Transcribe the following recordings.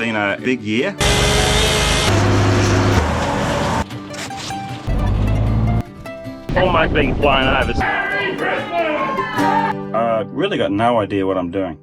been a big year. Almost being flown over. I really got no idea what I'm doing.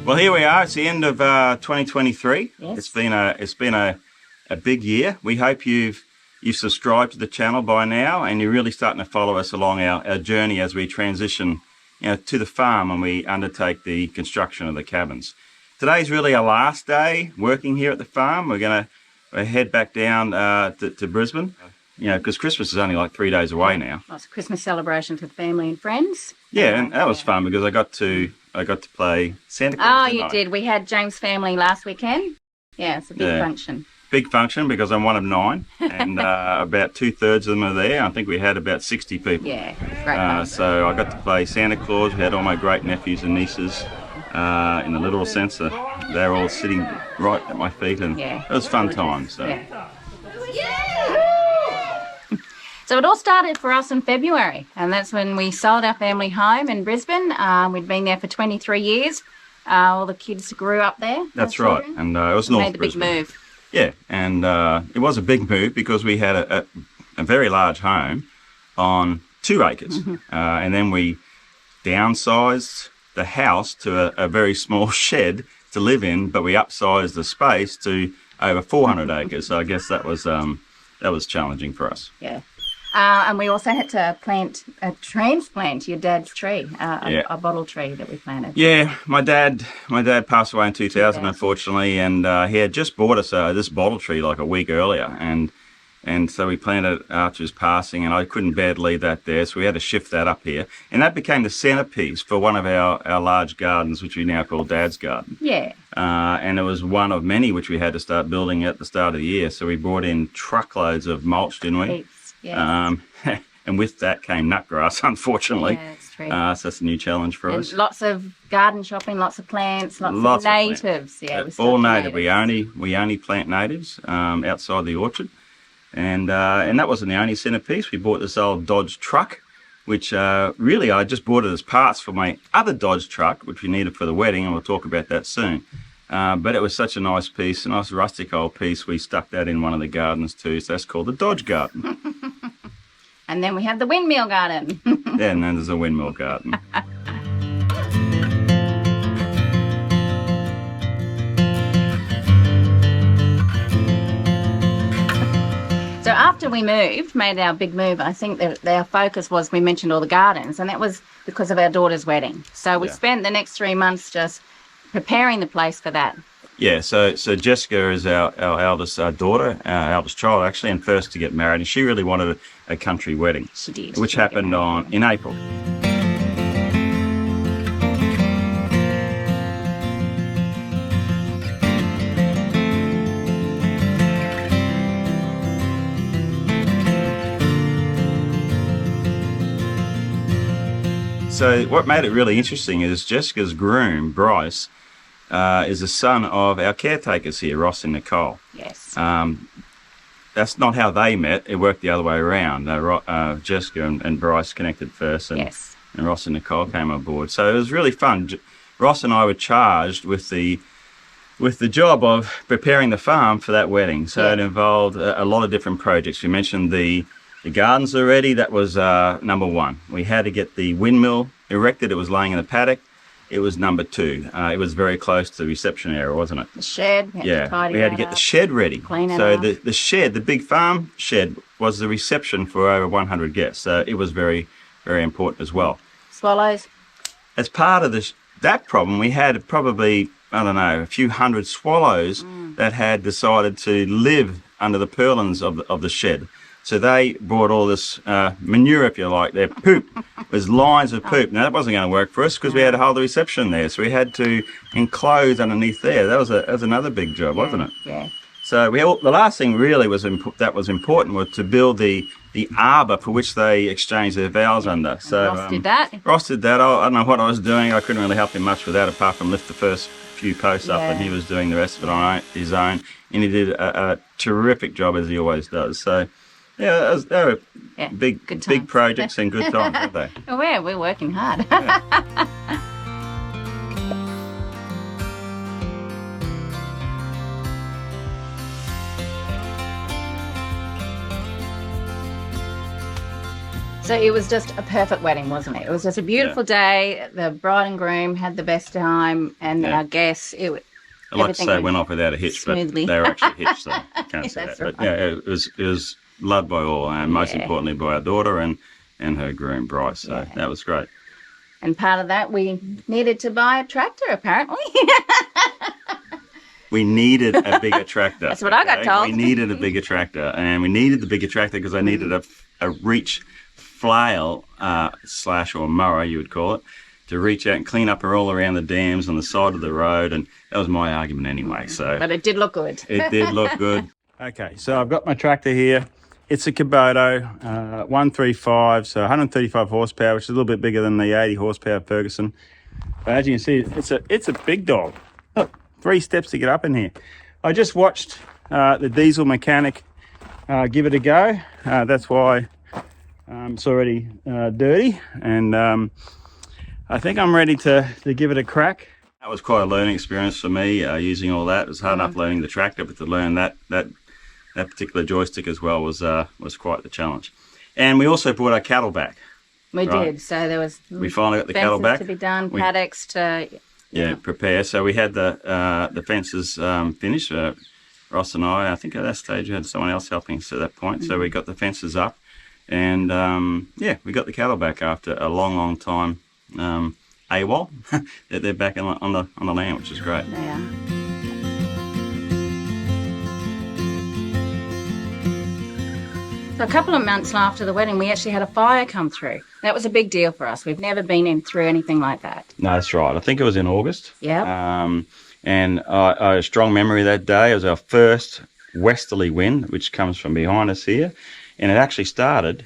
Well, here we are. It's the end of 2023. Yes. It's been a big year. We hope you've subscribed to the channel by now, and you're really starting to follow us along our journey as we transition, to the farm and we undertake the construction of the cabins. Today's really our last day working here at the farm. We're going to head back down to Brisbane, because Christmas is only like 3 days away now. Lots of Christmas celebrations with family and friends. Yeah, and that was fun because I got to play Santa Claus. Oh, didn't you I? did. We had James' family last weekend. Yeah, it's a big function. Big function because I'm one of 9, and about 2/3 of them are there. I think we had about 60 people. Yeah, great fun. So I got to play Santa Claus. We had all my great nephews and nieces in the literal sense. They're all sitting right at my feet, and it was fun times. So. Yeah. So it all started for us in February, and that's when we sold our family home in Brisbane. We'd been there for 23 years. All the kids grew up there. That's right, and it was North made the Brisbane. big move. Yeah, and it was a big move because we had a very large home on 2 acres, and then we downsized the house to a very small shed to live in, but we upsized the space to over 400 acres. So I guess that was challenging for us. Yeah. And we also had to transplant your dad's tree, a bottle tree that we planted. Yeah, my dad passed away in 2000, unfortunately, and he had just bought us this bottle tree like a week earlier, and so we planted it after his passing, and I couldn't bear to leave that there, so we had to shift that up here, and that became the centerpiece for one of our large gardens, which we now call Dad's Garden. Yeah. And it was one of many which we had to start building at the start of the year, so we brought in truckloads of mulch, didn't we? Yes. And with that came nutgrass, unfortunately. Yeah, that's true. So that's a new challenge for us. Lots of garden shopping, lots of plants, lots of natives. Yeah, all native. We only plant natives outside the orchard, and that wasn't the only centerpiece. We bought this old Dodge truck, which really I just bought it as parts for my other Dodge truck, which we needed for the wedding, and we'll talk about that soon. But it was such a nice piece, a nice rustic old piece. We stuck that in one of the gardens too, so that's called the Dodge Garden. And then we have the windmill garden. Yeah, and then there's a windmill garden. So after we made our big move, I think that our focus was, we mentioned all the gardens, and that was because of our daughter's wedding. So we spent the next 3 months just preparing the place for that. Yeah, so Jessica is our eldest daughter, our eldest child actually, and first to get married, and she really wanted a country wedding. She did. Which happened in April. So what made it really interesting is Jessica's groom, Bryce, is the son of our caretakers here, Ross and Nicole. Yes. That's not how they met. It worked the other way around. Jessica and Bryce connected first, and Ross and Nicole came on board. So it was really fun. Ross and I were charged with the job of preparing the farm for that wedding. So it involved a lot of different projects. We mentioned the gardens already. That was number 1. We had to get the windmill erected. It was laying in the paddock. It was number 2. It was very close to the reception area, wasn't it? The shed. We had to get the shed ready. Clean it so up. the shed, the big farm shed, was the reception for over 100 guests. So it was very, very important as well. Swallows. As part of that problem, we had probably, I don't know, a few hundred swallows that had decided to live under the purlins of the shed. So they brought all this manure, if you like, their poop. There's lines of poop. Now, that wasn't going to work for us because we had to hold the reception there. So we had to enclose underneath there. That was another big job, wasn't it? Yeah. So the last thing really that was important was to build the the arbour for which they exchanged their vows under. So Ross did that. Ross did that. I don't know what I was doing. I couldn't really help him much with that, apart from lift the first few posts up, and he was doing the rest of it on his own. And he did a terrific job, as he always does. So, yeah, they were big projects and good times, weren't they? Oh, we're working hard. Yeah. So it was just a perfect wedding, wasn't it? It was just a beautiful day. The bride and groom had the best time, and our guests, I like to say it went off without a hitch, smoothly. but they were actually hitched, so I can't say that. Right. But yeah, it was loved by all, and most importantly by our daughter and her groom, Bryce. So that was great. And part of that, we needed to buy a tractor, apparently. We needed a bigger tractor. That's what I got told. We needed a bigger tractor, and we needed the bigger tractor because I needed a reach flail or mower, you would call it, to reach out and clean up all around the dams on the side of the road, and that was my argument anyway. So, but it did look good. It did look good. Okay, so I've got my tractor here. It's a Kubota 135, so 135 horsepower, which is a little bit bigger than the 80 horsepower Ferguson. But as you can see, it's a big dog. Look, 3 steps to get up in here. I just watched the diesel mechanic give it a go. That's why it's already dirty, and I think I'm ready to give it a crack. That was quite a learning experience for me, using all that. It was hard enough learning the tractor, but to learn that particular joystick as well was quite the challenge. And we also brought our cattle back. We did. So there was we finally got the cattle back to be done, paddocks to prepare. So we had the fences finished. Ross and I think at that stage we had someone else helping us at that point. So we got the fences up, and we got the cattle back after a long time. AWOL. They're back on the land, which is great. They are. So a couple of months after the wedding, we actually had a fire come through. That was a big deal for us. We've never been through anything like that. No, that's right. I think it was in August. Yeah. And I have a strong memory of that day. It was our first westerly wind, which comes from behind us here, and it actually started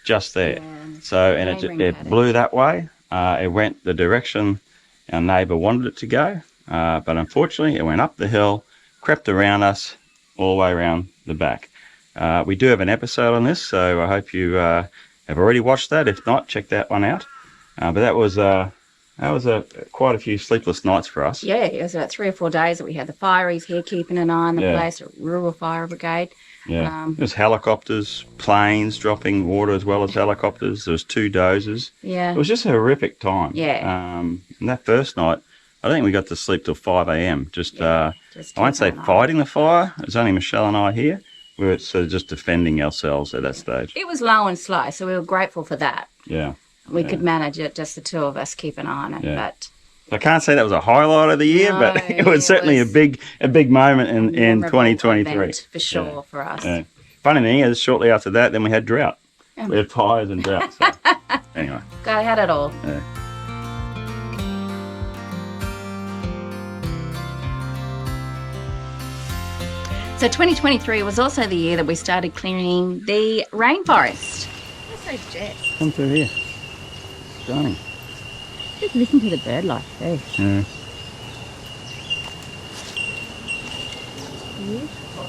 just there. Yeah. So, and it blew that way. It went the direction our neighbour wanted it to go, but unfortunately it went up the hill, crept around us, all the way around the back. We do have an episode on this, so I hope you have already watched that. If not, check that one out. But that was quite a few sleepless nights for us. Yeah, it was about 3 or 4 days that we had the fireys here keeping an eye on the place, a rural fire brigade. Yeah, there was helicopters, planes dropping water as well as helicopters. There was 2 dozers. Yeah. It was just a horrific time. Yeah. And that first night, I don't think we got to sleep till 5 a.m. I won't say fighting the fire. It was only Michelle and I here. We were sort of just defending ourselves at that stage. It was low and slow, so we were grateful for that. Yeah. We could manage it, just the 2 of us, keep an eye on it. Yeah. But I can't say that was a highlight of the year, but it was certainly a big moment in 2023. For sure, for us. Yeah. Funny thing is, shortly after that, then we had drought. Yeah. We had fires and drought. So. Anyway. God had it all. Yeah. So 2023 was also the year that we started clearing the rainforest. Where's those jets? Come through here. Stunning. Just listen to the bird life too. Yeah. Beautiful.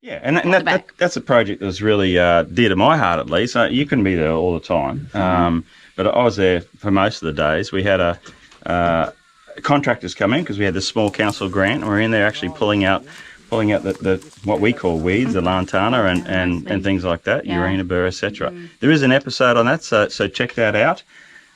Yeah, and that's a project that was really dear to my heart, at least. You couldn't be there all the time, but I was there for most of the days. We had contractors come in because we had the small council grant, and we're in there actually pulling out the what we call weeds, the lantana and things like that, urina burr, etc. There is an episode on that, so check that out.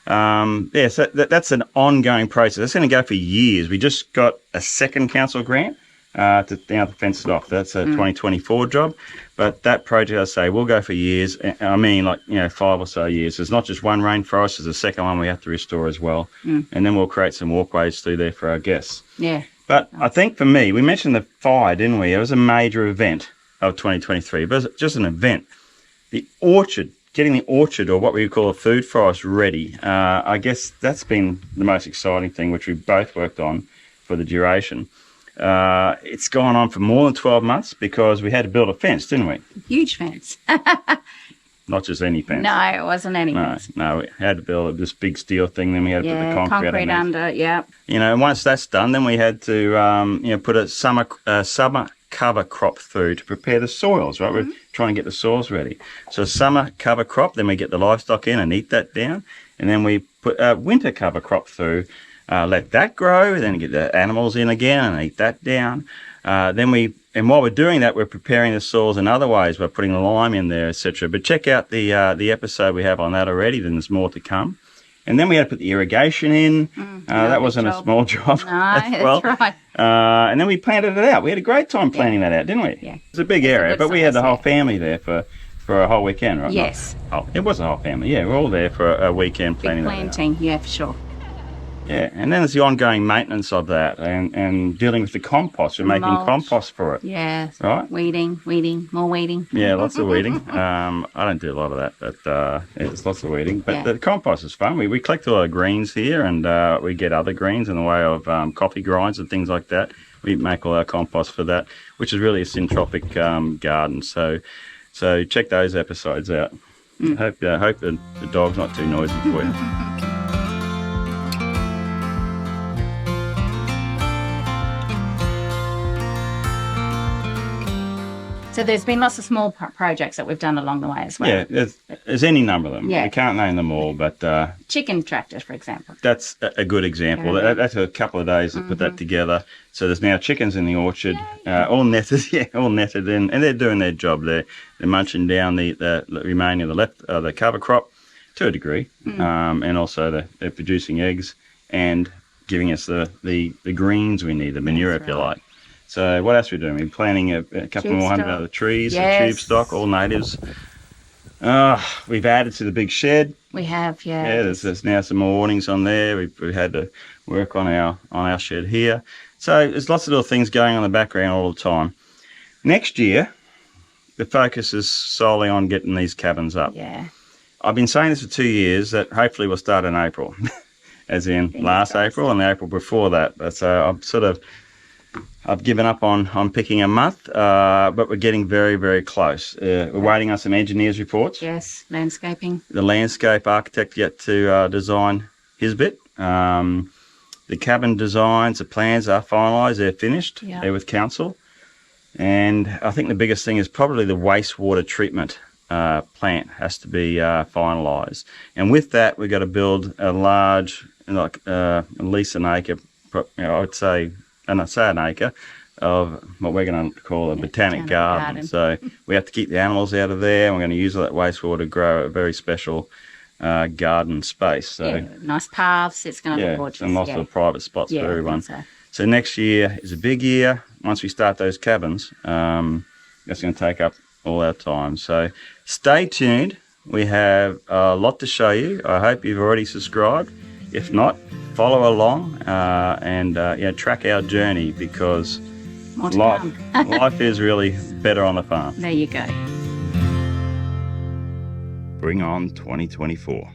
So that's an ongoing process. That's going to go for years. We just got a second council grant to now fence it off. That's a 2024 job, but that project, I say, will go for years. I mean, 5 or so years. There's not just one rainforest. There's a second one we have to restore as well, and then we'll create some walkways through there for our guests. Yeah. But I think for me, we mentioned the fire, didn't we? It was a major event of 2023, but it was just an event. The orchard, getting the orchard, or what we call a food forest, ready, I guess that's been the most exciting thing, which we both worked on for the duration. It's gone on for more than 12 months because we had to build a fence, didn't we? Huge fence. Not just any fence. No, it wasn't any fence. No, we had to build this big steel thing, then we had to put the concrete under, yeah. You know, and once that's done, then we had to, put a summer cover crop through to prepare the soils, right? We're trying to get the soils ready. So summer cover crop, then we get the livestock in and eat that down. And then we put a winter cover crop through, let that grow, then get the animals in again and eat that down. And while we're doing that, we're preparing the soils in other ways by putting lime in there, etc. But check out the episode we have on that already. Then there's more to come. And then we had to put the irrigation in. That wasn't a small job. No, that's right. And then we planted it out. We had a great time planting that out, didn't we? Yeah. It was a big area, but we had the whole family there for a whole weekend, right? Yes. It was a whole family. Yeah, we're all there for a weekend planting that out. Planting, yeah, for sure. Yeah, and then there's the ongoing maintenance of that and dealing with the compost. We're making compost for it. Yes. Right? Weeding, more weeding. Yeah, lots of weeding. I don't do a lot of that, but it's lots of weeding. But the compost is fun. We collect a lot of greens here, and we get other greens in the way of coffee grinds and things like that. We make all our compost for that, which is really a syntropic garden. So check those episodes out. Hope the dog's not too noisy for you. So there's been lots of small projects that we've done along the way as well. Yeah, there's any number of them. Yeah. We can't name them all, but... chicken tractors, for example. That's a good example. That's a couple of days to put that together. So there's now chickens in the orchard, all netted, all netted in, and they're doing their job there. They're munching down the remaining of the cover crop to a degree, and also they're producing eggs and giving us the greens we need, the manure, if you like. So what else are we doing? We're planting a couple more hundred other trees, tube stock, all natives. We've added to the big shed. We have, Yeah, there's now some more awnings on there. We've had to work on our shed here. So there's lots of little things going on in the background all the time. Next year, the focus is solely on getting these cabins up. Yeah. I've been saying this for 2 years, that hopefully we'll start in April, as in last April and the April before that. But so I've given up on picking a month, but we're getting very, very close. We're waiting on some engineers' reports. Yes, landscaping. The landscape architect yet to design his bit. The cabin designs, the plans are finalised. They're finished. Yeah. They're with council. And I think the biggest thing is probably the wastewater treatment plant has to be finalised. And with that, we've got to build a large, at least an acre, I would say, and I say an acre, of what we're going to call a botanic garden. So we have to keep the animals out of there, and we're going to use all that wastewater to grow a very special garden space. So nice paths. It's going to look gorgeous. And lots of private spots for everyone. So next year is a big year. Once we start those cabins, that's going to take up all our time. So stay tuned. We have a lot to show you. I hope you've already subscribed. If not, follow along and track our journey, because life is really better on the farm. There you go. Bring on 2024.